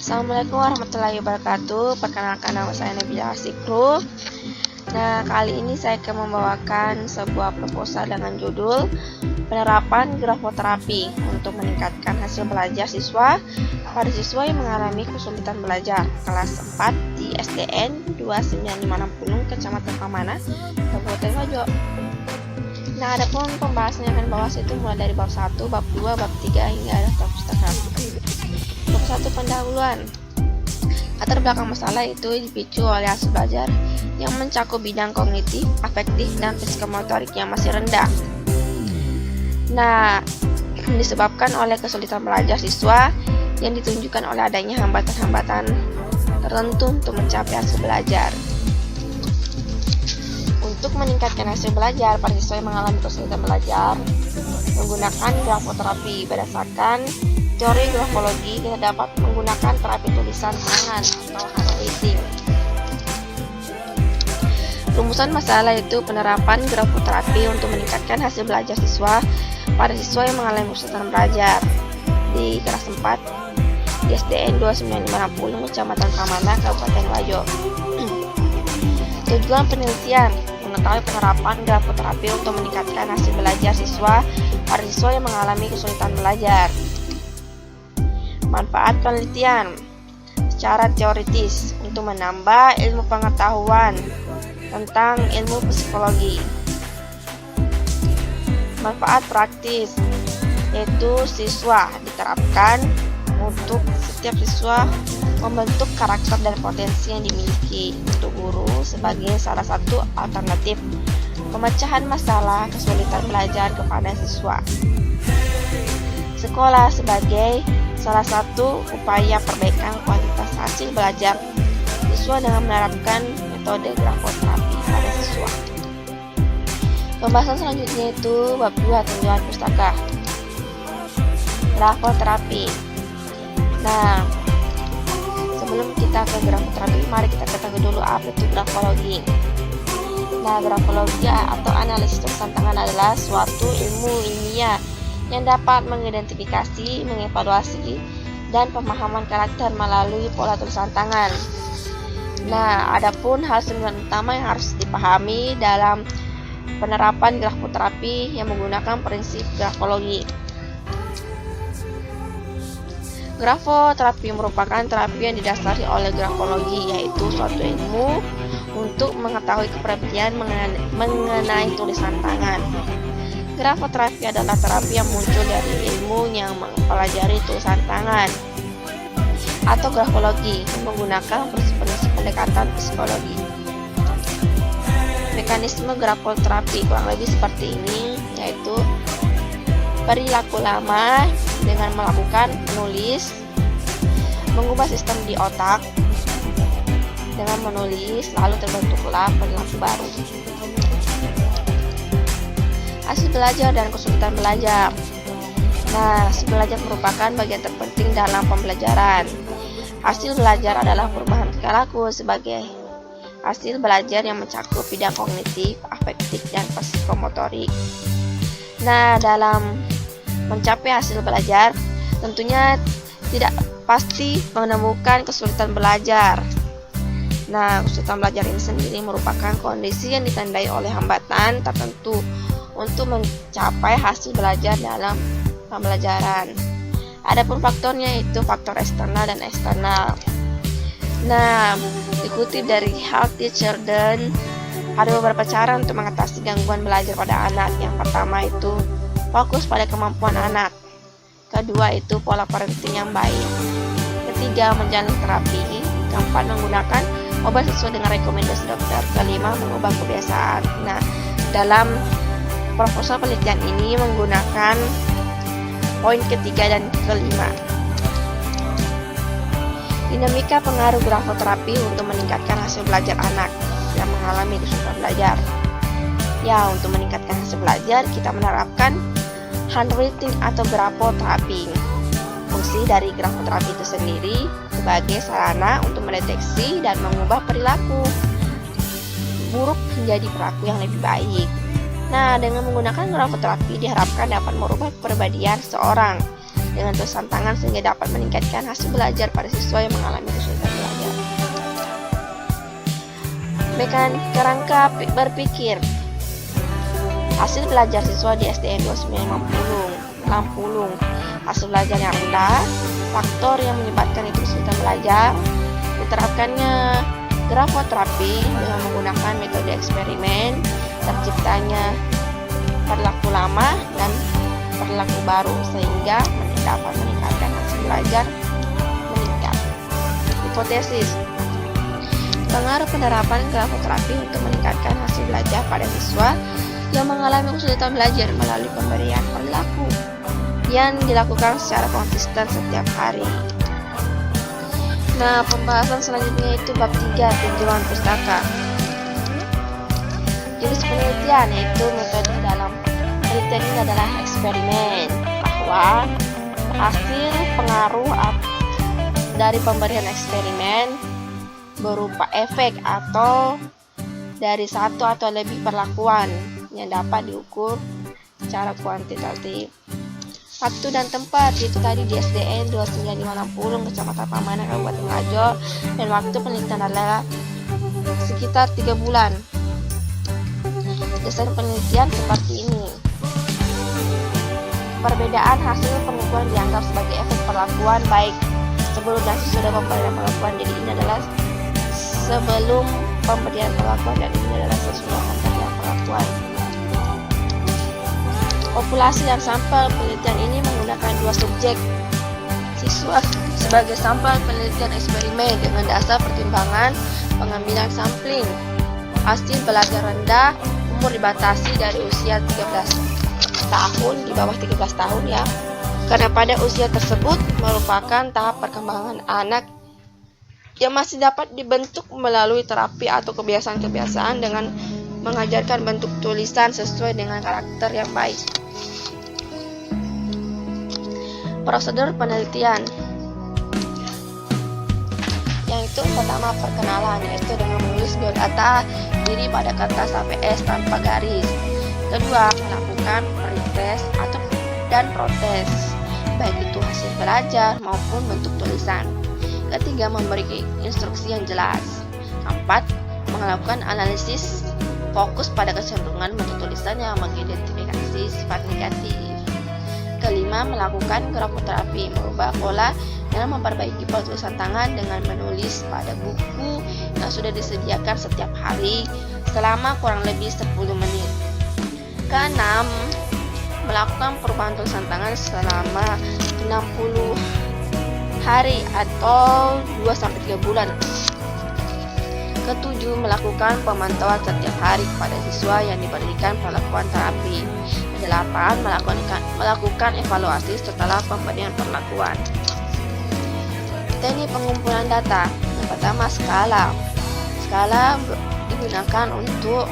Assalamualaikum warahmatullahi wabarakatuh. Perkenalkan, nama saya Nabila Asikru. Nah, kali ini saya akan membawakan sebuah proposal dengan judul penerapan grafoterapi untuk meningkatkan hasil belajar siswa pada siswa yang mengalami kesulitan belajar kelas 4 di SDN 29560 Kecamatan Pamana, Kabupaten Wajo. Nah, adapun pembahasan yang akan dibahas itu mulai dari bab 1, bab 2, bab 3 hingga daftar pustaka. Bab 1, pendahuluan. Latar belakang masalah itu dipicu oleh hasil belajar yang mencakup bidang kognitif, afektif, dan psikomotorik yang masih rendah. Nah, disebabkan oleh kesulitan belajar siswa yang ditunjukkan oleh adanya hambatan-hambatan tertentu untuk mencapai hasil belajar. Untuk meningkatkan hasil belajar pada siswa yang mengalami kesulitan belajar, menggunakan grafoterapi berdasarkan teori grafologi, kita dapat menggunakan terapi tulisan tangan atau handwriting. Rumusan masalah itu penerapan grafoterapi untuk meningkatkan hasil belajar siswa pada siswa yang mengalami kesulitan belajar di kelas 4 di SDN 29560 Kecamatan Pamana, Kabupaten Wajo. Tujuan penelitian mengetahui penerapan grafoterapi untuk meningkatkan hasil belajar siswa pada siswa yang mengalami kesulitan belajar. Manfaat penelitian secara teoritis untuk menambah ilmu pengetahuan tentang ilmu psikologi. Manfaat praktis yaitu siswa diterapkan untuk setiap siswa membentuk karakter dan potensi yang dimiliki untuk guru sebagai salah satu alternatif pemecahan masalah kesulitan belajar kepada siswa. Sekolah sebagai salah satu upaya perbaikan kualitas hasil belajar siswa dengan menerapkan metode grafoterapi pada siswa. Pembahasan selanjutnya itu bab 2, tinjauan pustaka. Grafoterapi. Nah, sebelum kita ke grafoterapi, mari kita ketahui dulu apa itu grafologi. Nah, grafologi atau analisis tulisan tangan adalah suatu ilmu ilmiah yang dapat mengidentifikasi, mengevaluasi, dan pemahaman karakter melalui pola tulisan tangan. Nah, adapun hal 9 utama yang harus dipahami dalam penerapan grafoterapi yang menggunakan prinsip grafologi. Grafoterapi merupakan terapi yang didasari oleh grafologi, yaitu suatu ilmu untuk mengetahui kepribadian mengenai tulisan tangan. Grafoterapi adalah terapi yang muncul dari ilmu yang mempelajari tulisan tangan atau grafologi menggunakan prinsip-prinsip pendekatan psikologi. Mekanisme grafoterapi kurang lebih seperti ini, yaitu perilaku lama dengan melakukan menulis, mengubah sistem di otak dengan menulis, lalu terbentuklah perilaku baru. Hasil belajar dan kesulitan belajar. Nah, hasil belajar merupakan bagian terpenting dalam pembelajaran. Hasil belajar adalah perubahan perilaku sebagai hasil belajar yang mencakup bidang kognitif, afektif, dan psikomotorik. Nah, dalam mencapai hasil belajar, tentunya tidak pasti menemukan kesulitan belajar. Nah, kesulitan belajar ini sendiri merupakan kondisi yang ditandai oleh hambatan tertentu untuk mencapai hasil belajar dalam pembelajaran. Adapun faktornya itu faktor eksternal dan eksternal. Nah, dikutip dari Health Teacher dan ada beberapa cara untuk mengatasi gangguan belajar pada anak. Yang pertama itu fokus pada kemampuan anak. Kedua itu pola parenting yang baik. Ketiga, menjalani terapi. Keempat, menggunakan obat sesuai dengan rekomendasi dokter. Kelima, mengubah kebiasaan. Nah, dalam proposal penelitian ini menggunakan poin ketiga dan kelima. Dinamika pengaruh grafoterapi untuk meningkatkan hasil belajar anak yang mengalami kesulitan belajar. Ya, untuk meningkatkan hasil belajar kita menerapkan handwriting atau grafoterapi. Fungsi dari grafoterapi itu sendiri sebagai sarana untuk mendeteksi dan mengubah perilaku buruk menjadi perilaku yang lebih baik. Nah, dengan menggunakan grafoterapi diharapkan dapat merubah kepribadian seseorang dengan tulisan tangan sehingga dapat meningkatkan hasil belajar pada siswa yang mengalami kesulitan belajar. Kerangka berpikir. Hasil belajar siswa di SDN 29 Lampulung. Hasil belajar yang rendah, faktor yang menyebabkan itu kesulitan belajar, diterapkannya grafoterapi dengan menggunakan metode eksperimen, terciptanya perilaku lama dan perilaku baru sehingga dapat meningkatkan hasil belajar meningkat. Hipotesis. Pengaruh penerapan grafoterapi untuk meningkatkan hasil belajar pada siswa yang mengalami kesulitan belajar melalui pemberian perilaku yang dilakukan secara konsisten setiap hari. Nah, pembahasan selanjutnya itu bab 3, tinjauan pustaka. Jenis penelitian yaitu metode dalam penelitian ini adalah eksperimen, bahwa hasil pengaruh dari pemberian eksperimen berupa efek atau dari satu atau lebih perlakuan yang dapat diukur secara kuantitatif. Waktu dan tempat itu tadi di SDN 295 Lampulung, Kecamatan Pamanan, Kabupaten Ngajol, dan waktu penelitian adalah sekitar 3 bulan. Dasar penelitian seperti ini. Perbedaan hasil pengukuran dianggap sebagai efek perlakuan baik sebelum dan sesudah pemberian perlakuan. Jadi ini adalah sebelum pemberian perlakuan dan ini adalah sesudah pemberian perlakuan. Populasi dan sampel penelitian ini menggunakan 2 subjek siswa sebagai sampel penelitian eksperimen dengan dasar pertimbangan pengambilan sampling. Hasil belajar rendah, umur dibatasi dari usia 13 tahun di bawah 13 tahun ya. Karena pada usia tersebut merupakan tahap perkembangan anak yang masih dapat dibentuk melalui terapi atau kebiasaan-kebiasaan dengan mengajarkan bentuk tulisan sesuai dengan karakter yang baik. Prosedur penelitian, yaitu pertama perkenalan, yaitu dengan menulis biodata diri pada kertas HVS tanpa garis. Kedua, melakukan pretest dan protes, baik itu hasil belajar maupun bentuk tulisan. Ketiga, memberi instruksi yang jelas. Keempat, melakukan analisis fokus pada kecenderungan bentuk tulisan yang mengidentifikasi sifat negatif. Kelima, melakukan grafoterapi, merubah pola dan memperbaiki pola tulisan tangan dengan menulis pada buku yang sudah disediakan setiap hari selama kurang lebih 10 menit. Keenam, melakukan perubahan tulisan tangan selama 60 hari atau 2-3 bulan. Ketujuh, melakukan pemantauan setiap hari kepada siswa yang diberikan perlakuan terapi. Kedelapan, melakukan evaluasi setelah pemberian perlakuan. Teknik pengumpulan data. Yang pertama, skala. Skala digunakan untuk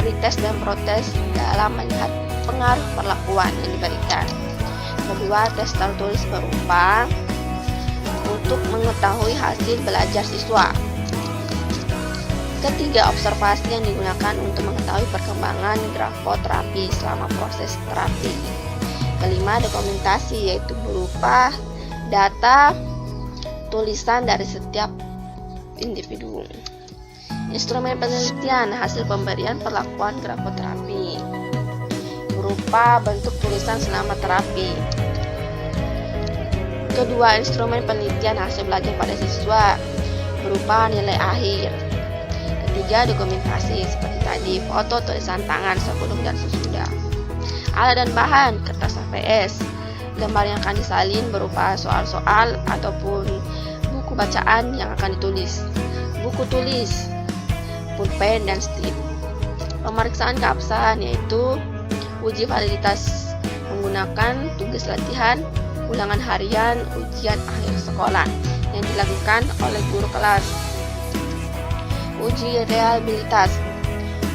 pretest dan protes dalam melihat pengaruh perlakuan yang diberikan. Kedua, tes tertulis berupa untuk mengetahui hasil belajar siswa. Ketiga, observasi yang digunakan untuk mengetahui perkembangan grafoterapi selama proses terapi. Kelima, dokumentasi, yaitu berupa data tulisan dari setiap individu. Instrumen penelitian hasil pemberian perlakuan grafoterapi berupa bentuk tulisan selama terapi. Kedua, instrumen penelitian hasil belajar pada siswa berupa nilai akhir. Ketiga, dokumentasi seperti tadi, foto tulisan tangan sebelum dan sesudah. Alat dan bahan, kertas HVS, lembar yang akan disalin berupa soal-soal ataupun buku bacaan yang akan ditulis, buku tulis, pulpen dan stip. Pemeriksaan keabsahan yaitu uji validitas menggunakan tugas latihan, ulangan harian, ujian akhir sekolah yang dilakukan oleh guru kelas. Uji reliabilitas,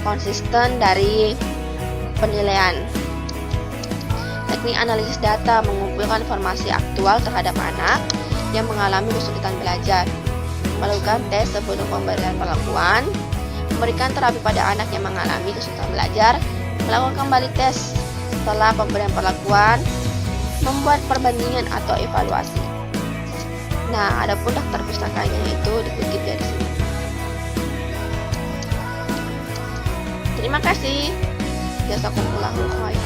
konsisten dari penilaian. Teknik analisis data, mengumpulkan informasi aktual terhadap anak yang mengalami kesulitan belajar. Melakukan tes sebelum pemberian perlakuan. Memberikan terapi pada anak yang mengalami kesulitan belajar. Melakukan kembali tes setelah pemberian perlakuan. membuat perbandingan atau evaluasi. Nah, adapun daftar pustakanya itu dikutip dari sini. Terima kasih. Jazakumullahu khairan.